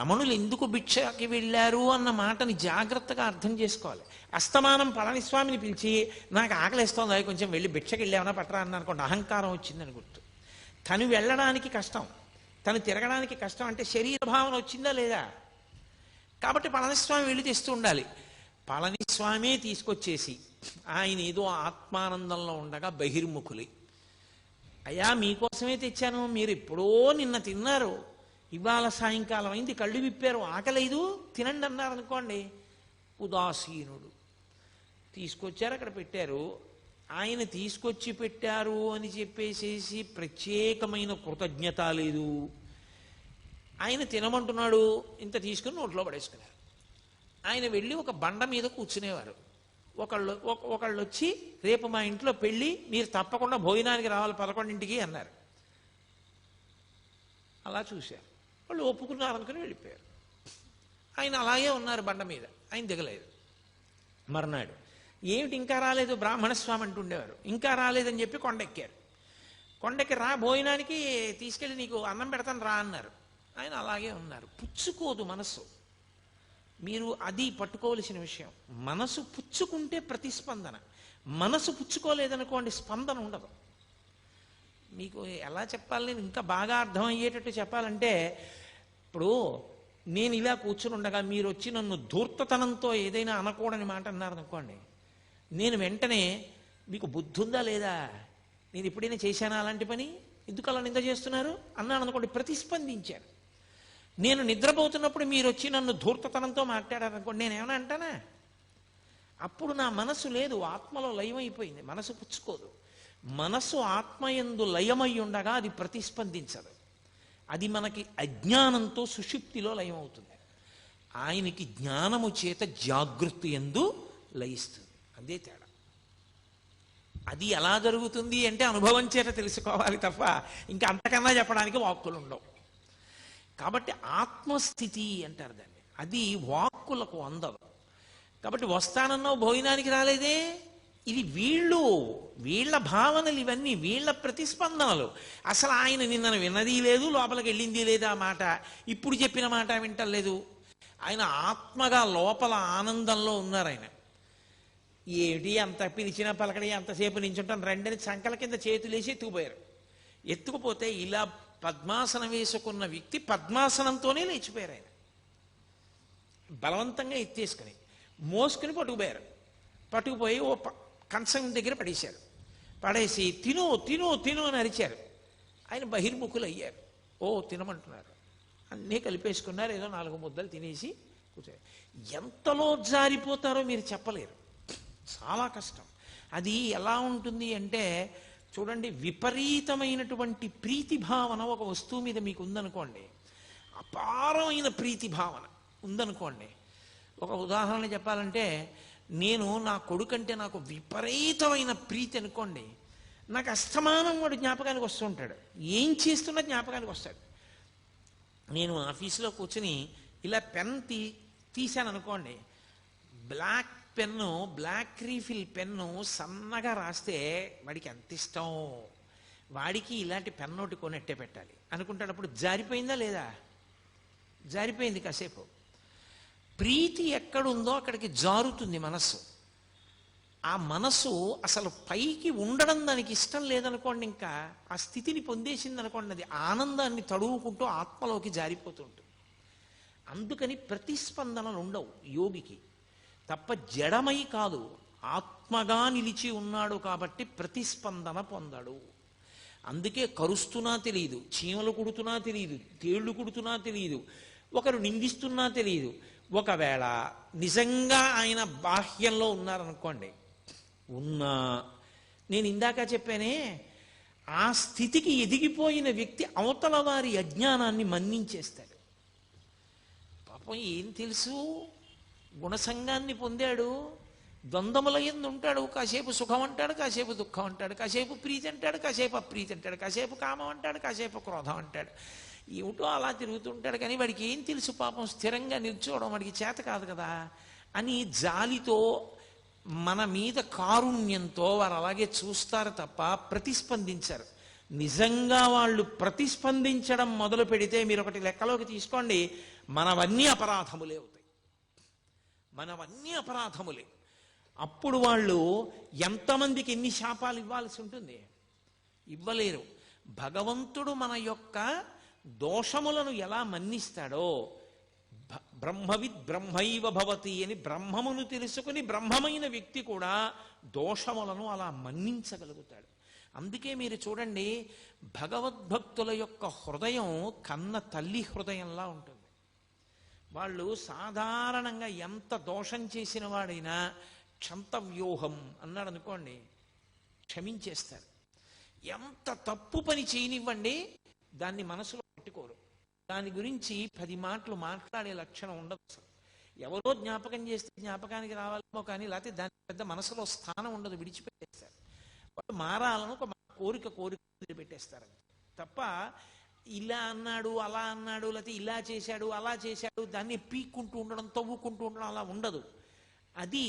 రమణులు ఎందుకు భిక్షకి వెళ్ళారు అన్న మాటని జాగ్రత్తగా అర్థం చేసుకోవాలి. అస్తమానం పళనిస్వామిని పిలిచి నాకు ఆకలిస్తోంది అది కొంచెం వెళ్ళి భిక్షకి వెళ్ళామన్నా పట్టరా అన్న అనుకోండి, అహంకారం వచ్చిందని గుర్తు. తను వెళ్ళడానికి కష్టం, తను తిరగడానికి కష్టం అంటే శరీర భావన వచ్చిందా లేదా? కాబట్టి పళనిస్వామి వెళ్ళి తెస్తూ ఉండాలి. పళనిస్వామే తీసుకొచ్చేసి ఆయన ఏదో ఆత్మానందంలో ఉండగా బహిర్ముఖులి, అయ్యా మీకోసమే తెచ్చాను, మీరు ఎప్పుడో నిన్న తిన్నారు, ఇవాళ సాయంకాలం అయింది కళ్ళు విప్పారు, ఆకలేదు తినండి అన్నారు అనుకోండి, ఉదాసీనుడు. తీసుకొచ్చారు అక్కడ పెట్టారు, ఆయన తీసుకొచ్చి పెట్టారు అని చెప్పేసేసి ప్రత్యేకమైన కృతజ్ఞత లేదు. ఆయన తినమంటున్నాడు, ఇంత తీసుకుని నోట్లో పడేసుకున్నారు. ఆయన వెళ్ళి ఒక బండ మీద కూర్చునేవారు. ఒకళ్ళు వచ్చి రేపు మా ఇంట్లో పెళ్ళి, మీరు తప్పకుండా భోజనానికి రావాలి 11ంటికి అన్నారు. అలా చూశారు, వాళ్ళు ఒప్పుకున్నారు అనుకుని వెళ్ళిపోయారు. ఆయన అలాగే ఉన్నారు బండ మీద, ఆయన దిగలేదు. మర్నాడు ఏమిటి ఇంకా రాలేదు బ్రాహ్మణస్వామి అంటుండేవారు, ఇంకా రాలేదని చెప్పి కొండెక్కారు. కొండెక్కి రా భోజనానికి తీసుకెళ్ళి నీకు అన్నం పెడతాను రా అన్నారు. ఆయన అలాగే ఉన్నారు. పుచ్చుకోదు మనసు. మీరు అది పట్టుకోవలసిన విషయం. మనసు పుచ్చుకుంటే ప్రతిస్పందన, మనసు పుచ్చుకోలేదనుకోండి స్పందన ఉండదు. మీకు ఎలా చెప్పాలి, నేను ఇంకా బాగా అర్థమయ్యేటట్టు చెప్పాలంటే, ఇప్పుడు నేను ఇలా కూర్చుని ఉండగా మీరు వచ్చి నన్ను ధూర్తతనంతో ఏదైనా అనకూడని మాట అన్నారనుకోండి, నేను వెంటనే మీకు బుద్ధి ఉందా లేదా, నేను ఎప్పుడైనా చేశానా అలాంటి పని, ఎందుకు అలా నింద చేస్తున్నారు అన్నాను అనుకోండి, ప్రతిస్పందించాను. నేను నిద్రపోతున్నప్పుడు మీరు వచ్చి నన్ను ధూర్తతనంతో మాట్లాడారనుకోండి, నేనేమన్నా అంటానా? అప్పుడు నా మనసు లేదు, ఆత్మలో లయమైపోయింది. మనసు పుచ్చుకోదు. మనసు ఆత్మయందు లయమై ఉండగా అది ప్రతిస్పందించదు. అది మనకి అజ్ఞానంతో సుషుప్తిలో లయమవుతుంది. ఆయనకి జ్ఞానము చేత జాగృతి యందు లయిస్తుంది. అదే తేడా. అది ఎలా జరుగుతుంది అంటే అనుభవం చేత తెలుసుకోవాలి తప్ప ఇంకా అంతకన్నా చెప్పడానికి వాక్కులు ఉండవు. కాబట్టి ఆత్మస్థితి అంటారు దాన్ని. అది వాక్కులకు అందదు. కాబట్టి వస్తానన్నావు భోజనానికి రాలేదే, ఇది వీళ్ళ భావనలు, ఇవన్నీ వీళ్ళ ప్రతిస్పందనలు. అసలు ఆయన నిన్న విన్నది లేదు, లోపలికి వెళ్ళింది లేదు ఆ మాట, ఇప్పుడు చెప్పిన మాట వింటలేదు. ఆయన ఆత్మగా లోపల ఆనందంలో ఉన్నారు. ఆయన ఏమిటి అంత పిలిచినా పలకడి, అంతసేపు నించుంటాను రెండని సంకల కింద చేతులేసి ఎత్తుకుపోయారు. ఎత్తుకుపోతే ఇలా పద్మాసనం వేసుకున్న వ్యక్తి పద్మాసనంతోనే లేచిపోయారు. ఆయన బలవంతంగా ఎత్తేసుకుని మోసుకుని పట్టుకుపోయారు. పట్టుకుపోయి ఓ కంచం దగ్గర పడేశారు. పడేసి తిను తిను తిను అని అరిచారు. ఆయన బహిర్ముఖులు అయ్యారు. ఓ తినమంటున్నారు, అన్నీ కలిపేసుకున్నారు. ఏదో 4 ముద్దలు తినేసి కూర్చోరు. ఎంతలో జారిపోతారో మీరు చెప్పలేరు, చాలా కష్టం. అది ఎలా ఉంటుంది అంటే చూడండి, విపరీతమైనటువంటి ప్రీతి భావన ఒక వస్తువు మీద మీకు ఉందనుకోండి, అపారమైన ప్రీతి భావన ఉందనుకోండి. ఒక ఉదాహరణ చెప్పాలంటే, నేను నా కొడుకంటే నాకు విపరీతమైన ప్రీతి అనుకోండి, నాకు అస్తమానం వాడు జ్ఞాపకానికి వస్తూ ఉంటాడు, ఏం చేస్తున్నా జ్ఞాపకానికి వస్తాడు. నేను ఆఫీసులో కూర్చుని ఇలా పెన్ తీశాను అనుకోండి, black pen, black refill pen సన్నగా రాస్తే వాడికి ఎంత ఇష్టం, వాడికి ఇలాంటి పెన్ను ఒకటి కొనెట్టే పెట్టాలి అనుకుంటాడు. అప్పుడు జారిపోయిందా లేదా? జారిపోయింది. కాసేపు ప్రీతి ఎక్కడుందో అక్కడికి జారుతుంది మనస్సు. ఆ మనసు అసలు పైకి ఉండడం దానికి ఇష్టం లేదనుకోండి, ఇంకా ఆ స్థితిని పొందేసింది అనుకోండి, అది ఆనందాన్ని తడువుకుంటూ ఆత్మలోకి జారిపోతుంటుంది. అందుకని ప్రతిస్పందనలు ఉండవు యోగికి. తప్ప జడమై కాదు, ఆత్మగా నిలిచి ఉన్నాడు కాబట్టి ప్రతిస్పందన పొందడు. అందుకే కరుస్తున్నా తెలియదు, చీమలు కుడుతున్నా తెలియదు, తేళ్లు కుడుతున్నా తెలియదు, ఒకరు నిందిస్తున్నా తెలియదు. ఒకవేళ నిజంగా ఆయన బాహ్యంలో ఉన్నారనుకోండి, ఉన్నా నేను ఇందాక చెప్పానే, ఆ స్థితికి ఎదిగిపోయిన వ్యక్తి అవతల వారి అజ్ఞానాన్ని మన్నించేస్తాడు. పాపం ఏం తెలుసు, గుణసంగాన్ని పొందాడు, ద్వంద్వముల యందు ఉంటాడు. కాసేపు సుఖం అంటాడు, కాసేపు దుఃఖం అంటాడు, కాసేపు ప్రీతి అంటాడు, కాసేపు అప్రీతి అంటాడు, కాసేపు కామం అంటాడు, కాసేపు క్రోధం అంటాడు. ఏమిటో అలా తిరుగుతుంటాడు. కానీ వాడికి ఏం తెలుసు పాపం, స్థిరంగా నిల్చోవడం వాడికి చేత కాదు కదా అని జాలితో, మన మీద కారుణ్యంతో వారు అలాగే చూస్తారు తప్ప ప్రతిస్పందించరు. నిజంగా వాళ్ళు ప్రతిస్పందించడం మొదలు పెడితే మీరు ఒకటి లెక్కలోకి తీసుకోండి, మనవన్నీ అపరాధములే అవుతాయి. మనవన్నీ అపరాధములే. అప్పుడు వాళ్ళు ఎంతమందికి ఎన్ని శాపాలు ఇవ్వాల్సి ఉంటుంది? ఇవ్వలేరు. భగవంతుడు మన యొక్క దోషములను ఎలా మన్నిస్తాడో, బ్రహ్మవిద్ బ్రహ్మైవ భవతి అని బ్రహ్మమును తెలుసుకుని బ్రహ్మమైన వ్యక్తి కూడా దోషములను అలా మన్నించగలుగుతాడు. అందుకే మీరు చూడండి, భగవద్భక్తుల యొక్క హృదయం కన్న తల్లి హృదయంలా ఉంటుంది. వాళ్ళు సాధారణంగా ఎంత దోషం చేసిన వాడైనా క్షంతవ్యూహం అన్నాడు అనుకోండి, క్షమించేస్తారు. ఎంత తప్పు పని చేయనివ్వండి, దాన్ని మనసులో పెట్టుకోరు. దాని గురించి 10 మాటలు మాట్లాడే లక్షణం ఉండదు అసలు. ఎవరో జ్ఞాపకం చేస్తే జ్ఞాపకానికి రావాలేమో కానీ, లేకపోతే దాని పెద్ద మనసులో స్థానం ఉండదు, విడిచిపెట్టేస్తారు. వాళ్ళు మారాలను ఒక కోరిక పెట్టేస్తారు తప్ప, ఇలా అన్నాడు అలా అన్నాడు, లేకపోతే ఇలా చేశాడు అలా చేశాడు, దాన్ని పీక్కుంటూ ఉండడం, తవ్వుకుంటూ ఉండడం అలా ఉండదు. అది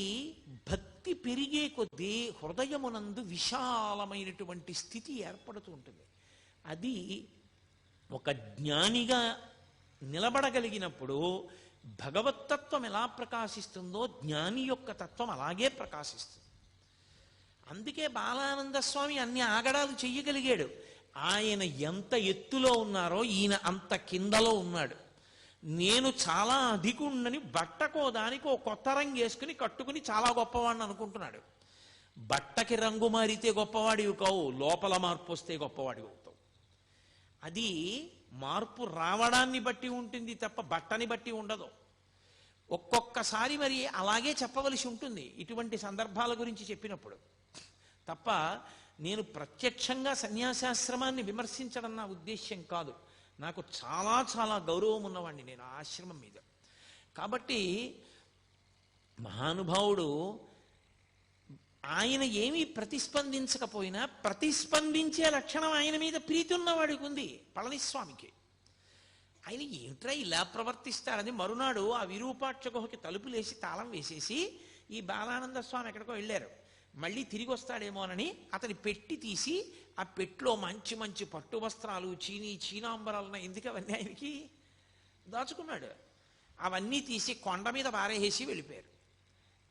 భక్తి పెరిగే కొద్దీ హృదయమునందు విశాలమైనటువంటి స్థితి ఏర్పడుతూ ఉంటుంది. అది ఒక జ్ఞానిగా నిలబడగలిగినప్పుడు భగవత్తత్వం ఎలా ప్రకాశిస్తుందో జ్ఞాని యొక్క తత్వం అలాగే ప్రకాశిస్తుంది. అందుకే బాలానంద స్వామి అన్ని ఆగడాలు చెయ్యగలిగాడు. ఆయన ఎంత ఎత్తులో ఉన్నారో ఈయన అంత కిందలో ఉన్నాడు. నేను చాలా అధికుణ్ణని బట్టకో దానికి ఓ కొత్త రంగు వేసుకుని కట్టుకుని చాలా గొప్పవాడిని అనుకుంటున్నాడు. బట్టకి రంగు మారితే గొప్పవాడివి కావు, లోపల మార్పు వస్తే గొప్పవాడివి అవుతావు. అది మార్పు రావడాన్ని బట్టి ఉంటుంది తప్ప బట్టని బట్టి ఉండదు. ఒక్కొక్కసారి మరి అలాగే చెప్పవలసి ఉంటుంది ఇటువంటి సందర్భాల గురించి చెప్పినప్పుడు తప్ప, నేను ప్రత్యక్షంగా సన్యాసాశ్రమాన్ని విమర్శించడం నా ఉద్దేశ్యం కాదు. నాకు చాలా చాలా గౌరవం ఉన్నవాడిని నేను ఆ ఆశ్రమం మీద. కాబట్టి మహానుభావుడు ఆయన ఏమీ ప్రతిస్పందించకపోయినా ప్రతిస్పందించే లక్షణం ఆయన మీద ప్రీతి ఉన్నవాడికి ఉంది. పళనిస్వామికి ఆయన ఏమిట్రా ఇలా ప్రవర్తిస్తాడని మరునాడు ఆ విరూపాక్ష గుహకి తలుపులేసి తాళం వేసేసి ఈ బాలానంద స్వామి ఎక్కడికో వెళ్ళారు. మళ్ళీ తిరిగి వస్తాడేమోనని అతని పెట్టి తీసి ఆ పెట్టిలో మంచి మంచి పట్టు వస్త్రాలు, చీనాంబరాలు ఎందుకు అవన్నీ ఆయనకి దాచుకున్నాడు. అవన్నీ తీసి కొండ మీద పారేసి వెళ్ళిపోయారు.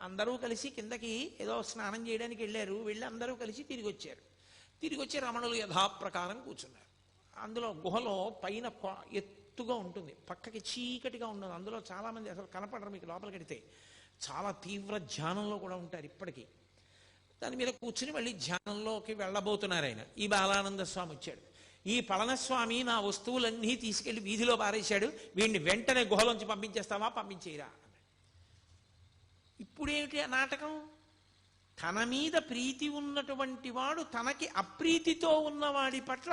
అందరూ కలిసి కిందకి ఏదో స్నానం చేయడానికి వెళ్ళారు. వెళ్ళి అందరూ కలిసి తిరిగి వచ్చారు. తిరిగి వచ్చి రమణులు యథాప్రకారం కూర్చున్నారు. అందులో గుహలో పైన ఎత్తుగా ఉంటుంది, పక్కకి చీకటిగా ఉండదు. అందులో చాలామంది అసలు కనపడరు, మీకు లోపలికి వెడితే చాలా తీవ్ర ధ్యానంలో కూడా ఉంటారు ఇప్పటికీ. దాని మీద కూర్చుని మళ్ళీ ధ్యానంలోకి వెళ్ళబోతున్నారు ఆయన. ఈ బాలానంద స్వామి వచ్చాడు. ఈ పళనస్వామి నా వస్తువులన్నీ తీసుకెళ్లి వీధిలో పారేశాడు, వీడిని వెంటనే గుహలోంచి పంపించేస్తావా, పంపించేయరా. ఇప్పుడేమిటి ఆ నాటకం? తన మీద ప్రీతి ఉన్నటువంటి వాడు తనకి అప్రీతితో ఉన్నవాడి పట్ల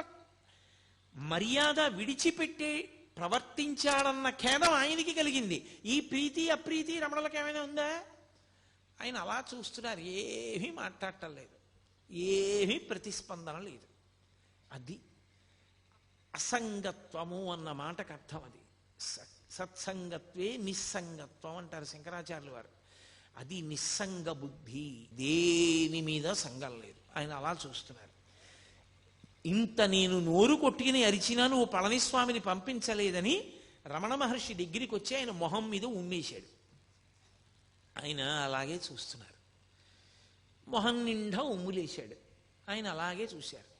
మర్యాద విడిచిపెట్టే ప్రవర్తించాడన్న ఖేదం ఆయనకి కలిగింది. ఈ ప్రీతి అప్రీతి రమణులకు ఏమైనా ఉందా? ఆయన అలా చూస్తున్నారు, ఏమీ మాట్లాడటం లేదు, ఏమీ ప్రతిస్పందన లేదు. అది అసంగత్వము అన్న మాటకు అర్థం. అది సత్సంగత్వే నిస్సంగత్వం అంటారు శంకరాచార్యులు వారు. అది నిస్సంగ బుద్ధి, దేని మీద సంగం లేదు. ఆయన అలా చూస్తున్నారు. ఇంత నేను నోరు కొట్టుకుని అరిచినా నువ్వు పళనిస్వామిని పంపించలేదని రమణ మహర్షి దగ్గరికి వచ్చి ఆయన మొహం మీద ఉమ్మేశాడు. ఆయన అలాగే చూస్తున్నారు. మొహం నిండా ఉమ్ములేశాడు. ఆయన అలాగే చూశారు.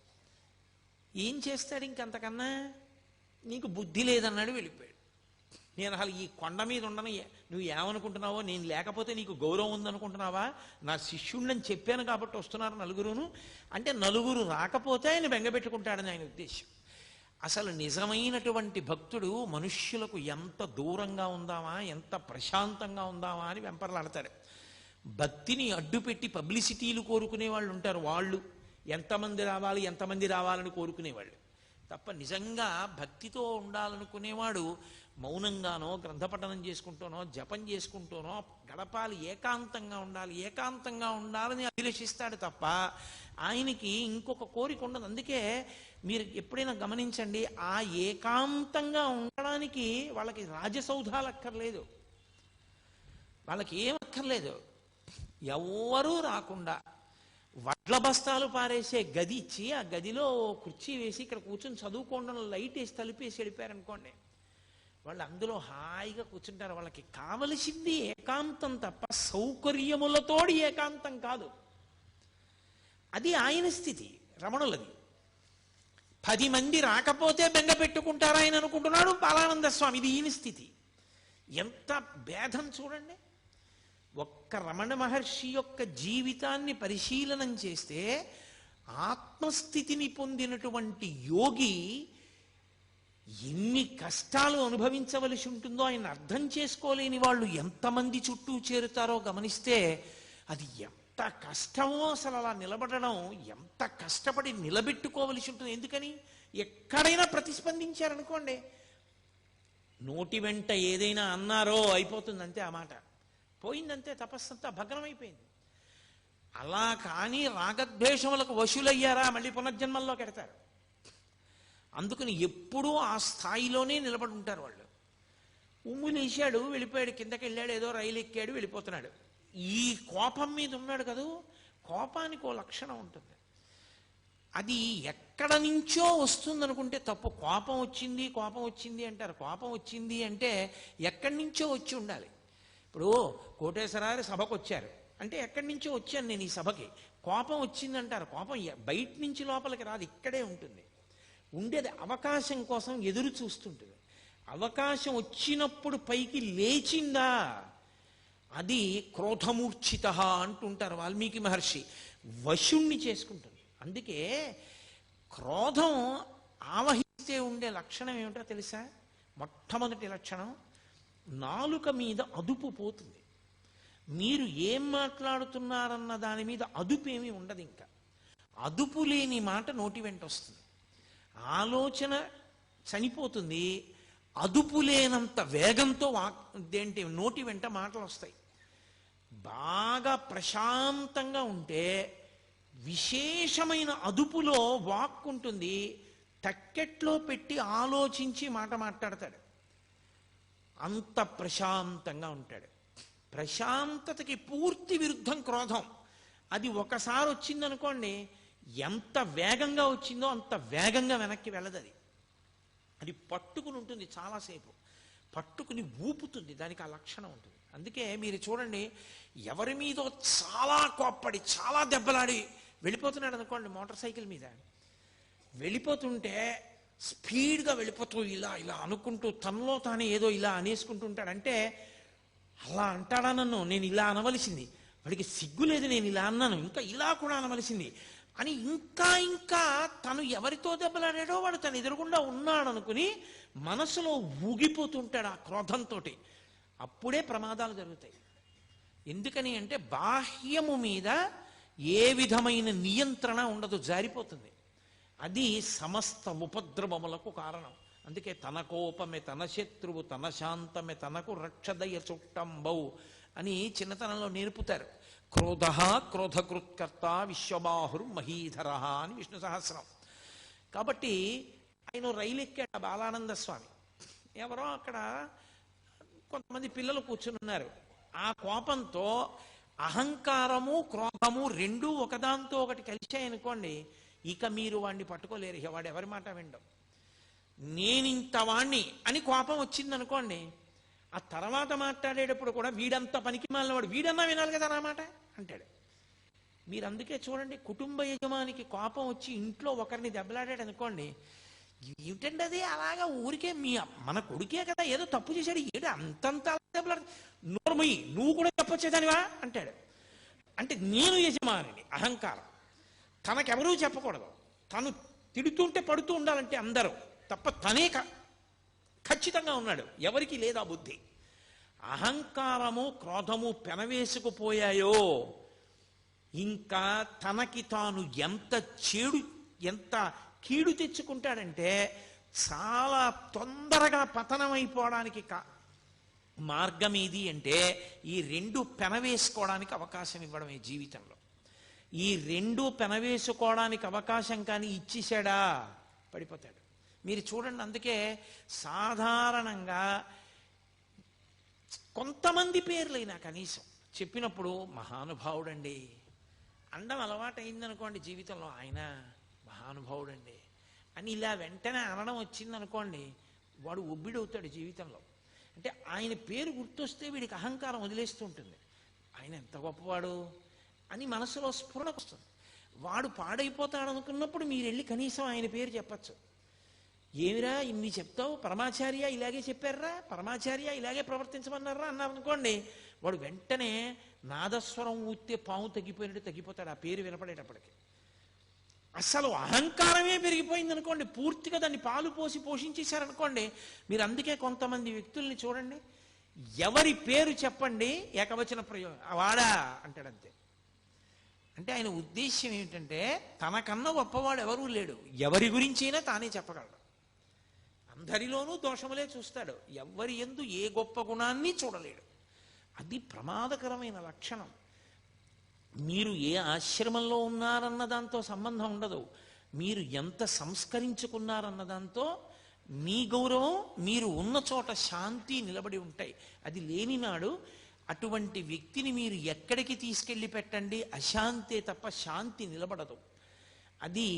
ఏం చేస్తాడు ఇంకంతకన్నా? నీకు బుద్ధి లేదన్నాడు, వెళ్ళిపోయాడు. నేను అసలు ఈ కొండ మీద ఉండను, నువ్వు ఏమనుకుంటున్నావో, నేను లేకపోతే నీకు గౌరవం ఉందనుకుంటున్నావా? నా శిష్యుణ్ణని చెప్పాను కాబట్టి వస్తున్నారు నలుగురును అంటే, నలుగురు రాకపోతే ఆయన బెంగపెట్టుకుంటాడని ఆయన ఉద్దేశం. అసలు నిజమైనటువంటి భక్తుడు మనుష్యులకు ఎంత దూరంగా ఉందామా, ఎంత ప్రశాంతంగా ఉందామా అని వెంపర్లాడతాడు. భక్తిని అడ్డుపెట్టి పబ్లిసిటీలు కోరుకునే వాళ్ళు ఉంటారు. వాళ్ళు ఎంతమంది రావాలని కోరుకునేవాళ్ళు తప్ప, నిజంగా భక్తితో ఉండాలనుకునేవాడు మౌనంగానో, గ్రంథపఠనం చేసుకుంటూనో, జపం చేసుకుంటూనో గడపాలి. ఏకాంతంగా ఉండాలని అభిలషిస్తాడు తప్ప ఆయనకి ఇంకొక కోరిక ఉండదు. అందుకే మీరు ఎప్పుడైనా గమనించండి, ఆ ఏకాంతంగా ఉండడానికి వాళ్ళకి రాజసౌధాలు అక్కర్లేదు, వాళ్ళకి ఏమక్కర్లేదు. ఎవ్వరూ రాకుండా వడ్ల బస్తాలు పారేసే గది ఇచ్చి ఆ గదిలో కుర్చీ వేసి ఇక్కడ కూర్చొని చదువుకోవడం, లైట్ వేసి తలుపేసి వెళ్ళిపోయారనుకోండి, వాళ్ళు అందులో హాయిగా కూర్చుంటారు. వాళ్ళకి కావలసింది ఏకాంతం తప్ప సౌకర్యములతోడి ఏకాంతం కాదు. అది ఆయన స్థితి, రమణులది. 10 మంది రాకపోతే బెంగ పెట్టుకుంటారా ఆయన అనుకుంటున్నాడు బాలానంద స్వామి. ఇది ఈయన స్థితి. ఎంత భేదం చూడండి. ఒక్క రమణ మహర్షి యొక్క జీవితాన్ని పరిశీలనం చేస్తే ఆత్మస్థితిని పొందినటువంటి యోగి ఎన్ని కష్టాలు అనుభవించవలసి ఉంటుందో ఆయన అర్థం చేసుకోలేని వాళ్ళు ఎంతమంది చుట్టూ చేరుతారో గమనిస్తే అది ఎంత కష్టమో. అసలు అలా నిలబడడం ఎంత కష్టపడి నిలబెట్టుకోవలసి ఉంటుంది. ఎందుకని ఎక్కడైనా ప్రతిస్పందించారనుకోండి, నోటి వెంట ఏదైనా అన్నారో అయిపోతుంది అంతే, ఆ మాట పోయిందంతే, తపస్సంతా భగ్నమైపోయింది. అలా కానీ రాగద్వేషములకు వశులయ్యారా మళ్ళీ పునర్జన్మల్లో కెడతారు. అందుకని ఎప్పుడూ ఆ స్థాయిలోనే నిలబడి ఉంటారు వాళ్ళు. ఉమ్ములేశాడు, వెళ్ళిపోయాడు, కిందకి వెళ్ళాడు, ఏదో రైలు ఎక్కాడు, వెళ్ళిపోతున్నాడు. ఈ కోపం మీద ఉన్నాడు కదూ, కోపానికి ఓ లక్షణం ఉంటుంది. అది ఎక్కడ నుంచో వస్తుందనుకుంటే తప్పు. కోపం వచ్చింది అంటారు. కోపం వచ్చింది అంటే ఎక్కడి నుంచో వచ్చి ఉండాలి. ఇప్పుడు కోటేశ్వరారు సభకు వచ్చారు అంటే ఎక్కడి నుంచో వచ్చాను నేను ఈ సభకి. కోపం వచ్చిందంటారు. కోపం బయట నుంచి లోపలికి రాదు, ఇక్కడే ఉంటుంది. ఉండేది అవకాశం కోసం ఎదురు చూస్తుంటుంది. అవకాశం వచ్చినప్పుడు పైకి లేచిందా అది క్రోధమూర్ఛిత అంటుంటారు వాల్మీకి మహర్షి. వశుణ్ణి చేసుకుంటుంది. అందుకే క్రోధం ఆవహిస్తే ఉండే లక్షణం ఏమిటో తెలుసా? మొట్టమొదటి లక్షణం, నాలుక మీద అదుపు పోతుంది. మీరు ఏం మాట్లాడుతున్నారన్న దాని మీద అదుపు ఏమీ ఉండదు. ఇంకా అదుపు లేని మాట నోటి వెంట వస్తుంది. ఆలోచన చనిపోతుంది. అదుపు లేనంత వేగంతో నోటి వెంట మాటలు వస్తాయి. బాగా ప్రశాంతంగా ఉంటే విశేషమైన అదుపులో వాక్ ఉంటుంది. తక్కెట్లో పెట్టి ఆలోచించి మాట మాట్లాడతాడు. అంత ప్రశాంతంగా ఉంటాడు. ప్రశాంతతకి పూర్తి విరుద్ధం క్రోధం. అది ఒకసారి వచ్చిందనుకోండి, ఎంత వేగంగా వచ్చిందో అంత వేగంగా వెనక్కి వెళ్ళదు. అది పట్టుకుని ఉంటుంది, చాలాసేపు పట్టుకుని ఊపుతుంది. దానికి ఆ లక్షణం ఉంటుంది. అందుకే మీరు చూడండి, ఎవరి మీదో చాలా కోప్పడి చాలా దెబ్బలాడి వెళ్ళిపోతున్నాడు అనుకోండి, మోటార్ సైకిల్ మీద వెళ్ళిపోతుంటే స్పీడ్గా వెళ్ళిపోతూ ఇలా ఇలా అనుకుంటూ తనలో తానే ఏదో ఇలా అనేసుకుంటుంటాడు. అంటే అలా అంటాడా నన్ను, నేను ఇలా అనవలసింది, వాడికి సిగ్గు లేదు, నేను ఇలా అన్నాను, ఇంకా ఇలా కూడా అనవలసింది అని ఇంకా ఇంకా తను ఎవరితో దెబ్బలాడాడో వాడు తను ఎదురుగుండా ఉన్నాడు అనుకుని మనసులో ఊగిపోతుంటాడు ఆ క్రోధంతో. అప్పుడే ప్రమాదాలు జరుగుతాయి. ఎందుకని అంటే బాహ్యము మీద ఏ విధమైన నియంత్రణ ఉండదు, జారిపోతుంది. అది సమస్త ఉపద్రవములకు కారణం. అందుకే తన కోపమే తన శత్రువు, తన శాంతమే తనకు రక్షదయ చుట్టంబౌ అని చిన్నతనంలో నేర్పుతారు. క్రోధ క్రోధకృత్కర్త విశ్వబాహుర్ మహీధర అని విష్ణు సహస్రం. కాబట్టి ఆయన రైలు ఎక్కాడు బాలానంద స్వామి. ఎవరో అక్కడ కొంతమంది పిల్లలు కూర్చుని ఉన్నారు. ఆ కోపంతో అహంకారము క్రోధము రెండూ ఒకదాంతో ఒకటి కలిశాయనుకోండి, ఇక మీరు వాడిని పట్టుకోలేరు. వాడు ఎవరి మాట వినడం. నేనింత వాణ్ణి అని కోపం వచ్చిందనుకోండి, ఆ తర్వాత మాట్లాడేటప్పుడు కూడా వీడంతా పనికి మాలిన వాడు, వీడన్నా వినాలి కదా నా మాట అంటాడు. మీరు అందుకే చూడండి, కుటుంబ యజమానికి కోపం వచ్చి ఇంట్లో ఒకరిని దెబ్బలాడాడు అనుకోండి, ఏమిటండి అది అలాగా ఊరికే మన కొడుకే కదా ఏదో తప్పు చేశాడు, ఏడు అంతంత దెబ్బలాడు, నోర్మయ్యి నువ్వు కూడా చెప్పొచ్చేదానివా అంటాడు. అంటే నేను యజమానిని, అహంకారం. తనకెవరూ చెప్పకూడదు, తను తిడుతుంటే పడుతూ ఉండాలంటే అందరూ తప్ప తనే ఖచ్చితంగా ఉన్నాడు, ఎవరికి లేదా బుద్ధి. అహంకారము క్రోధము పెనవేసుకుపోయాయో ఇంకా తనకి తాను ఎంత కీడు తెచ్చుకుంటాడంటే చాలా తొందరగా పతనమైపోవడానికి మార్గం ఏది అంటే ఈ రెండు పెనవేసుకోవడానికి అవకాశం ఇవ్వడమే జీవితంలో. ఈ రెండు పెనవేసుకోవడానికి అవకాశం కానీ ఇచ్చేశాడా పడిపోతాడు. మీరు చూడండి, అందుకే సాధారణంగా కొంతమంది పేర్లైనా కనీసం చెప్పినప్పుడు మహానుభావుడండి అండం అలవాటైందనుకోండి జీవితంలో, ఆయన మహానుభావుడండి అని ఇలా వెంటనే అనడం వచ్చిందనుకోండి, వాడు ఒబ్బిడవుతాడు జీవితంలో. అంటే ఆయన పేరు గుర్తొస్తే వీడికి అహంకారం వదిలేస్తూ ఉంటుంది. ఆయన ఎంత గొప్పవాడు అని మనసులో స్ఫురణకు వస్తుంది. వాడు పాడైపోతాడు అనుకున్నప్పుడు మీరు వెళ్ళి కనీసం ఆయన పేరు చెప్పచ్చు. ఏమిరా ఇన్ని చెప్తావు, పరమాచార్య ఇలాగే చెప్పారా, పరమాచార్య ఇలాగే ప్రవర్తించమన్నారా అన్నారు అనుకోండి, వాడు వెంటనే నాదస్వరం ఊస్తే పాము తగ్గిపోయినట్టు తగ్గిపోతాడు ఆ పేరు వినపడేటప్పటికి. అసలు అహంకారమే పెరిగిపోయింది అనుకోండి, పూర్తిగా దాన్ని పాలు పోసి పోషించేశారనుకోండి మీరు. అందుకే కొంతమంది వ్యక్తుల్ని చూడండి, ఎవరి పేరు చెప్పండి ఏకవచన ప్రయోగం వాడా అంటాడంతే. అంటే ఆయన ఉద్దేశ్యం ఏమిటంటే తనకన్నా గొప్పవాడు ఎవరూ లేడు, ఎవరి గురించి అయినా తానే చెప్పగలడు. అందరిలోనూ దోషములే చూస్తాడు, ఎవరి యందు ఏ గొప్ప గుణాన్ని చూడలేడు. అది ప్రమాదకరమైన లక్షణం. మీరు ఏ ఆశ్రమంలో ఉన్నారన్న దాంతో సంబంధం ఉండదు, మీరు ఎంత సంస్కరించుకున్నారన్న దాంతో మీ గౌరవం, మీరు ఉన్న చోట శాంతి నిలబడి ఉంటాయి. అది లేని నాడు అటువంటి వ్యక్తిని మీరు ఎక్కడికి తీసుకెళ్ళి పెట్టండి, అశాంతే తప్ప శాంతి నిలబడదు. అది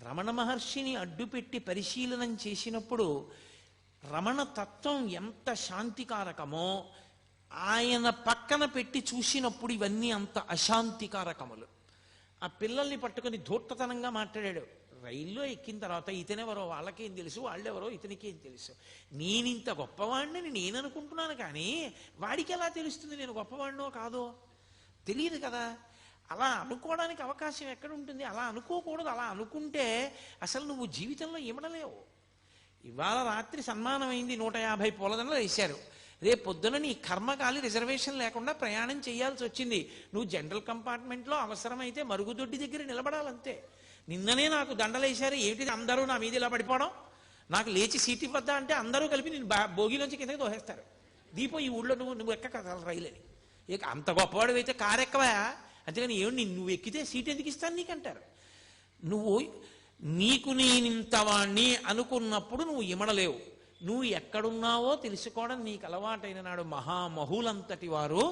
రమణ మహర్షిని అడ్డుపెట్టి పరిశీలనం చేసినప్పుడు రమణ తత్వం ఎంత శాంతికారకమో ఆయన పక్కన పెట్టి చూసినప్పుడు ఇవన్నీ అంత అశాంతికారకములు. ఆ పిల్లల్ని పట్టుకొని ధూర్తతనంగా మాట్లాడాడు. రైల్లో ఎక్కిన తర్వాత ఇతనెవరో వాళ్ళకేం తెలుసు, వాళ్ళెవరో ఇతనికేం తెలుసు, నేనింత గొప్పవాడిని నేను అనుకుంటున్నాను, కానీ వాడికి ఎలా తెలుస్తుంది నేను గొప్పవాడినో కాదో? తెలియదు కదా. అలా అనుకోవడానికి అవకాశం ఎక్కడ ఉంటుంది? అలా అనుకోకూడదు. అలా అనుకుంటే అసలు నువ్వు జీవితంలో ఇమడలేవు. ఇవాళ రాత్రి సన్మానం అయింది, 150 పూలదండలు వేశారు. రేపు పొద్దున నీ కర్మకాలి రిజర్వేషన్ లేకుండా ప్రయాణం చేయాల్సి వచ్చింది. నువ్వు జనరల్ కంపార్ట్మెంట్లో అవసరమైతే మరుగుదొడ్డి దగ్గర నిలబడాలంతే. నిన్ననే నాకు దండలు వేశారు, ఏమిటి అందరూ నా మీద ఇలా పడిపోవడం, నాకు లేచి సీట్ ఇవ్వద్దా అంటే అందరూ కలిపి నేను భోగిలోంచి కిందకి దోహేస్తారు. దీపో ఈ ఊళ్ళో నువ్వు ఎక్క రైలని, ఇక అంత గొప్పవాడు అయితే కారు ఎక్కవా, అంతేగాని ఏమి నువ్వు ఎక్కితే సీట్ ఎందుకు ఇస్తాను నీకంటారు. నువ్వు నీకు నేనింతవాణ్ణి అనుకున్నప్పుడు నువ్వు ఇమడలేవు. నువ్వు ఎక్కడున్నావో తెలుసుకోవడం నీకు అలవాటైన నాడు మహామహులంతటి వారు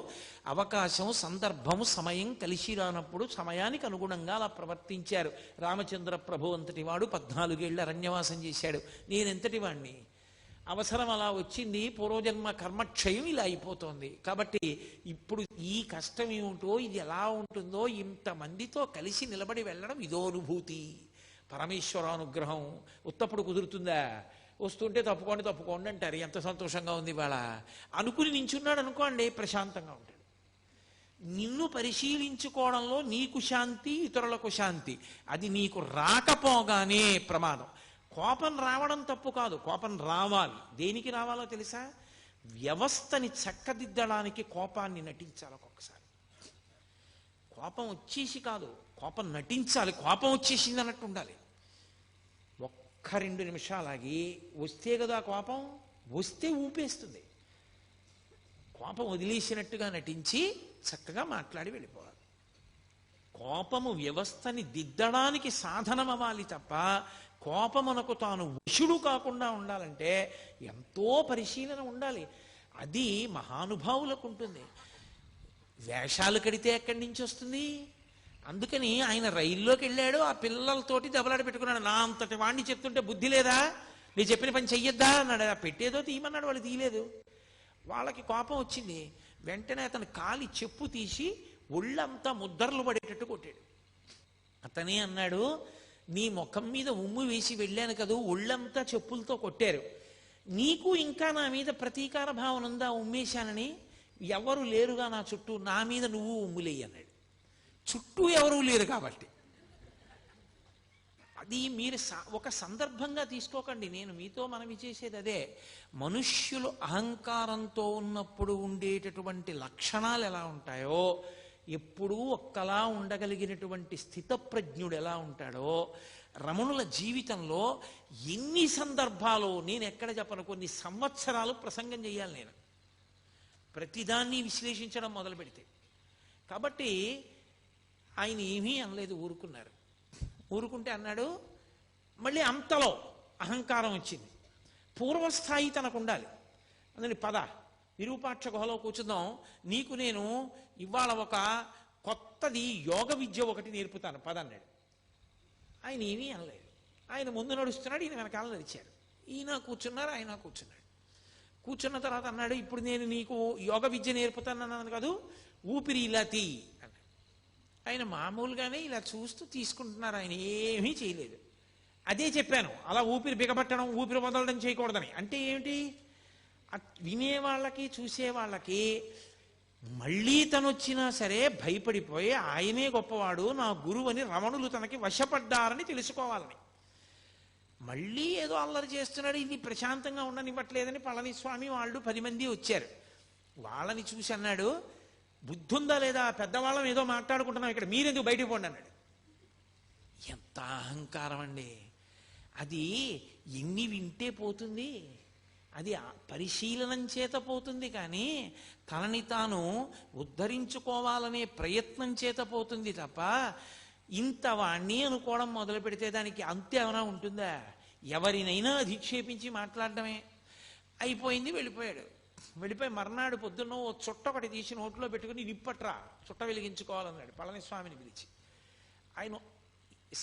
అవకాశం, సందర్భము, సమయం కలిసి రానప్పుడు సమయానికి అనుగుణంగా అలా ప్రవర్తించారు. రామచంద్ర ప్రభు అంతటి వాడు 14 ఏళ్ళు అరణ్యవాసం చేశాడు. నేనెంతటి వాణ్ణి? అవసరం అలా వచ్చింది, పూర్వజన్మ కర్మక్షయం ఇలా అయిపోతోంది. కాబట్టి ఇప్పుడు ఈ కష్టం ఏమిటో, ఇది ఎలా ఉంటుందో, ఇంతమందితో కలిసి నిలబడి వెళ్ళడం ఇదో అనుభూతి. పరమేశ్వరానుగ్రహం ఉత్తప్పుడు కుదురుతుందా? వస్తుంటే తప్పుకోండి అంటారు. ఎంత సంతోషంగా ఉంది ఇవాళ అనుకుని నించున్నాడు అనుకోండి, ప్రశాంతంగా ఉంటాడు. నిన్ను పరిశీలించుకోవడంలో నీకు శాంతి, ఇతరులకు శాంతి. అది నీకు రాకపోగానే ప్రమాదం. కోపం రావడం తప్పు కాదు, కోపం రావాలి. దేనికి రావాలో తెలుసా? వ్యవస్థని చక్కదిద్దడానికి కోపాన్ని నటించాలి. ఒక్కొక్కసారి కోపం వచ్చేసి కాదు, కోపం నటించాలి. కోపం వచ్చేసింది అన్నట్టు ఉండాలి. 1-2 నిమిషాలాగి వస్తే కదా కోపం, వస్తే ఊపేస్తుంది. కోపం వదిలేసినట్టుగా నటించి చక్కగా మాట్లాడి వెళ్ళిపోవాలి. కోపము వ్యవస్థని దిద్దడానికి సాధనం అవ్వాలి తప్ప కోపమునకు తాను వశుడు కాకుండా ఉండాలంటే ఎంతో పరిశీలన ఉండాలి. అది మహానుభావులకు ఉంటుంది. వేషాలు కడితే ఎక్కడి నుంచి వస్తుంది? అందుకని ఆయన రైల్లోకి వెళ్ళాడు, ఆ పిల్లలతోటి దెబ్బలాట పెట్టుకున్నాడు. నా అంతటి వాడిని చెప్తుంటే బుద్ధి లేదా, నీ చెప్పిన పని చెయ్యొద్దా అన్నాడు. పెట్టేదో తీయమన్నాడు, వాళ్ళు తీయలేదు. వాళ్ళకి కోపం వచ్చింది. వెంటనే అతను కాలి చెప్పు తీసి ఒళ్ళంతా ముద్దర్లు పడేటట్టు కొట్టాడు. అతనే అన్నాడు, నీ ముఖం మీద ఉమ్ము వేసి వెళ్ళాను కదూ, ఒళ్ళంతా చెప్పులతో కొట్టారు, నీకు ఇంకా నా మీద ప్రతీకార భావన ఉందా ఉమ్మేశానని? ఎవరు లేరుగా నా చుట్టూ, నా మీద నువ్వు ఉమ్ములేయి అన్నాడు. చుట్టూ ఎవరూ లేరు కాబట్టి. అది మీరు ఒక సందర్భంగా తీసుకోకండి. నేను మీతో మనవి చేసేది అదే. మనుష్యులు అహంకారంతో ఉన్నప్పుడు ఉండేటటువంటి లక్షణాలు ఎలా ఉంటాయో, ఎప్పుడూ ఒక్కలా ఉండగలిగినటువంటి స్థితప్రజ్ఞుడు ఎలా ఉంటాడో, రమణుల జీవితంలో ఎన్ని సందర్భాలు, నేను ఎక్కడ చెప్పను, కొన్ని సంవత్సరాలు ప్రసంగం చేయాలి నేను ప్రతిదాన్ని విశ్లేషించడం మొదలు పెడితే. కాబట్టి ఆయన ఏమీ అనలేదు, ఊరుకున్నారు. ఊరుకుంటే అన్నాడు, మళ్ళీ అంతలో అహంకారం వచ్చింది. పూర్వస్థాయి తనకు ఉండాలి. అందుకని పద విరూపాక్ష గుహలో కూర్చుందాం, నీకు నేను ఇవాళ ఒక కొత్తది యోగ విద్య ఒకటి నేర్పుతాను పద అన్నాడు. ఆయన ఏమీ అనలేదు. ఆయన ముందు నడుస్తున్నాడు, ఈయన వెనకాల నడిచారు. ఈయన కూర్చున్నారు, ఆయన కూర్చున్నాడు. కూర్చున్న తర్వాత అన్నాడు, ఇప్పుడు నేను నీకు యోగ విద్య నేర్పుతానన్నాను కాదు, ఊపిరి ఇలా తీ అన్నాడు. ఆయన మామూలుగానే ఇలా చూస్తూ తీసుకుంటున్నారు, ఆయన ఏమీ చేయలేదు. అదే చెప్పాను, అలా ఊపిరి బిగబట్టడం ఊపిరి వదలడం చేయకూడదని. అంటే ఏమిటి, వినేవాళ్ళకి చూసేవాళ్ళకి మళ్ళీ తను వచ్చినా సరే భయపడిపోయి ఆయనే గొప్పవాడు, నా గురువు అని రమణులు తనకి వశపడ్డారని తెలుసుకోవాలని. మళ్ళీ ఏదో అల్లరి చేస్తున్నాడు, ఇది ప్రశాంతంగా ఉండనివ్వట్లేదని పళనిస్వామి వాళ్ళు 10 మంది వచ్చారు. వాళ్ళని చూసి అన్నాడు, బుద్ధి ఉందా లేదా, పెద్దవాళ్ళం ఏదో మాట్లాడుకుంటున్నాం ఇక్కడ, మీరెందుకు బయటికి పోండి అన్నాడు. ఎంత అహంకారం అండి అది! ఎన్ని వింటే పోతుంది, అది పరిశీలనం చేత పోతుంది, కానీ తనని తాను ఉద్ధరించుకోవాలనే ప్రయత్నం చేత పోతుంది తప్ప ఇంత వాణ్ణి అనుకోవడం మొదలు పెడితే దానికి అంతే ఏమైనా ఉంటుందా? ఎవరినైనా అధిక్షేపించి మాట్లాడటమే. అయిపోయింది, వెళ్ళిపోయాడు. వెళ్ళిపోయి మర్నాడు పొద్దున్న ఓ చుట్ట ఒకటి తీసి నోట్లో పెట్టుకుని నిప్పట్రా చుట్ట వెలిగించుకోవాలన్నాడు పళనిస్వామిని పిలిచి. ఆయన,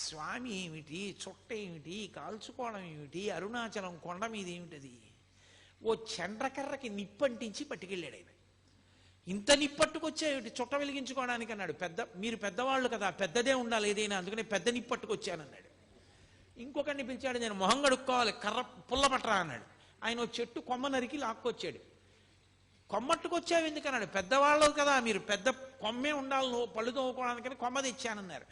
స్వామి ఏమిటి, చుట్ట ఏమిటి, కాల్చుకోవడం ఏమిటి, అరుణాచలం కొండ మీద ఏమిటది, ఓ చండ్రకర్రకి నిప్పంటించి పట్టుకెళ్ళాడు ఆయన. ఇంత నిప్పట్టుకొచ్చాయేమిటి చుట్ట వెలిగించుకోవడానికి అన్నాడు. మీరు పెద్దవాళ్ళు కదా, పెద్దదే ఉండాలి ఏదైనా, అందుకని పెద్ద నిప్పట్టుకొచ్చానన్నాడు. ఇంకొకరిని పిలిచాడు, నేను మొహం కడుక్కోవాలి, కర్ర పుల్ల పట్టరా అన్నాడు. ఆయన ఓ చెట్టు కొమ్మ నరికి లాక్కొచ్చాడు. కొమ్మట్టుకొచ్చావు ఎందుకన్నాడు, పెద్దవాళ్ళు కదా మీరు, పెద్ద కొమ్మే ఉండాలి, నువ్వు పళ్ళు తోముకోవడానికని కొమ్మ తెచ్చానన్నారు.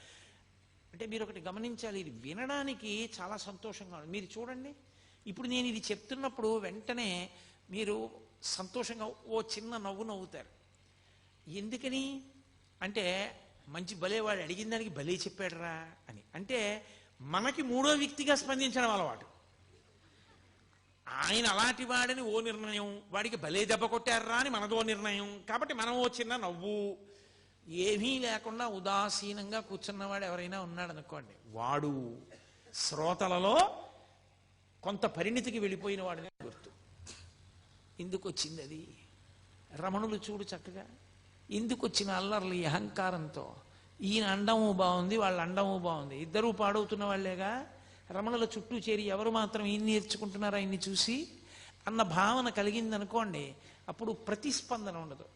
అంటే మీరు ఒకటి గమనించాలి, ఇది వినడానికి చాలా సంతోషంగా ఉంది. మీరు చూడండి, ఇప్పుడు నేను ఇది చెప్తున్నప్పుడు వెంటనే మీరు సంతోషంగా ఓ చిన్న నవ్వు నవ్వుతారు. ఎందుకని అంటే, మంచి భలేవాడు అడిగిన దానికి భలే చెప్పాడురా అని. అంటే మనకి మూడో వ్యక్తిగా స్పందించడం అలవాటు. ఆయన అలాంటి వాడని ఓ నిర్ణయం, వాడికి భలే దెబ్బ కొట్టారా అని మనదో నిర్ణయం, కాబట్టి మనం ఓ చిన్న నవ్వు. ఏమీ లేకుండా ఉదాసీనంగా కూర్చున్నవాడు ఎవరైనా ఉన్నాడు అనుకోండి, వాడు శ్రోతలలో కొంత పరిణితికి వెళ్ళిపోయిన వాడిని గుర్తు. ఎందుకు వచ్చింది అది? రమణులు చూడు చక్కగా ఎందుకు వచ్చిన అల్లర్లు, ఈ అహంకారంతో. ఈయన అండము బాగుంది, వాళ్ళ అండము బాగుంది, ఇద్దరూ పాడవుతున్న వాళ్ళేగా. రమణుల చుట్టూ చేరి ఎవరు మాత్రం ఈయన్ని నేర్చుకుంటున్నారా ఇన్ని చూసి అన్న భావన కలిగిందనుకోండి, అప్పుడు ప్రతిస్పందన ఉండదు.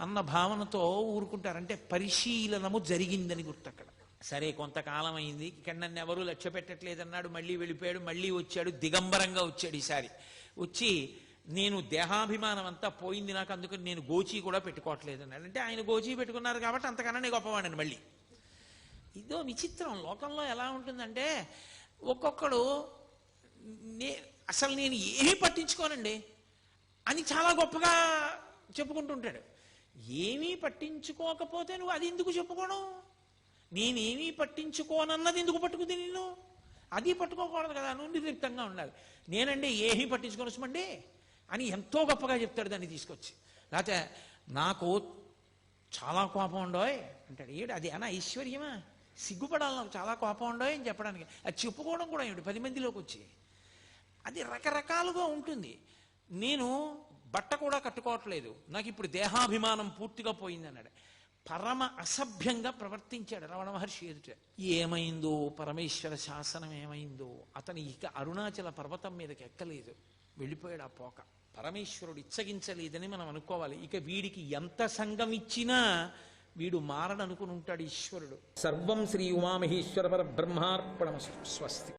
అన్న భావనతో ఊరుకుంటారంటే పరిశీలనము జరిగిందని గుర్తు అక్కడ. సరే, కొంతకాలం అయింది, ఇక్కడ నన్ను ఎవరూ లక్ష్య పెట్టట్లేదన్నాడు, మళ్ళీ వెళ్ళిపోయాడు. మళ్ళీ వచ్చాడు, దిగంబరంగా వచ్చాడు. ఈసారి వచ్చి, నేను దేహాభిమానం అంతా పోయింది నాకు, అందుకని నేను గోచీ కూడా పెట్టుకోవట్లేదు అన్నాడు. అంటే ఆయన గోచీ పెట్టుకున్నారు కాబట్టి అంతకన్నా నేను గొప్పవాడిని. మళ్ళీ ఇదో విచిత్రం లోకంలో. ఎలా ఉంటుందంటే, ఒక్కొక్కడు అసలు నేను ఏమీ పట్టించుకోనండి అని చాలా గొప్పగా చెప్పుకుంటుంటాడు. ఏమీ పట్టించుకోకపోతే నువ్వు అది ఎందుకు చెప్పుకోవడం? నేనేమీ పట్టించుకోనన్నది ఎందుకు పట్టుకుంది నేను? అది పట్టుకోకూడదు కదా, నువ్వు నిర్లిప్తంగా ఉండాలి. నేనండి ఏమీ పట్టించుకోనొచ్చమండి అని ఎంతో గొప్పగా చెప్తాడు దాన్ని తీసుకొచ్చి. లేకపోతే నాకు చాలా కోపం ఉండోయ్ అంటాడు. ఏడు అది అనా ఐశ్వర్యమా? సిగ్గుపడాలి నాకు చాలా కోపం ఉండోయ్ అని చెప్పడానికి. అది చెప్పుకోవడం కూడా ఏమిటి 10 మందిలోకి వచ్చి? అది రకరకాలుగా ఉంటుంది. నేను బట్ట కూడా కట్టుకోవట్లేదు, నాకు ఇప్పుడు దేహాభిమానం పూర్తిగా పోయింది అన్నాడు. పరమ అసభ్యంగా ప్రవర్తించాడు రమణ మహర్షి ఎదుట. ఏమైందో, పరమేశ్వర శాసనం ఏమైందో, అతను ఇక అరుణాచల పర్వతం మీదకి ఎక్కలేదు, వెళ్ళిపోయాడు ఆ పోక. పరమేశ్వరుడు ఇచ్చగించలేదని మనం అనుకోవాలి. ఇక వీడికి ఎంత సంఘం ఇచ్చినా వీడు మారడనుకుని ఉంటాడు ఈశ్వరుడు. సర్వం శ్రీ ఉమామహేశ్వర పరబ్రహ్మార్పణమస్తు. స్వస్తి.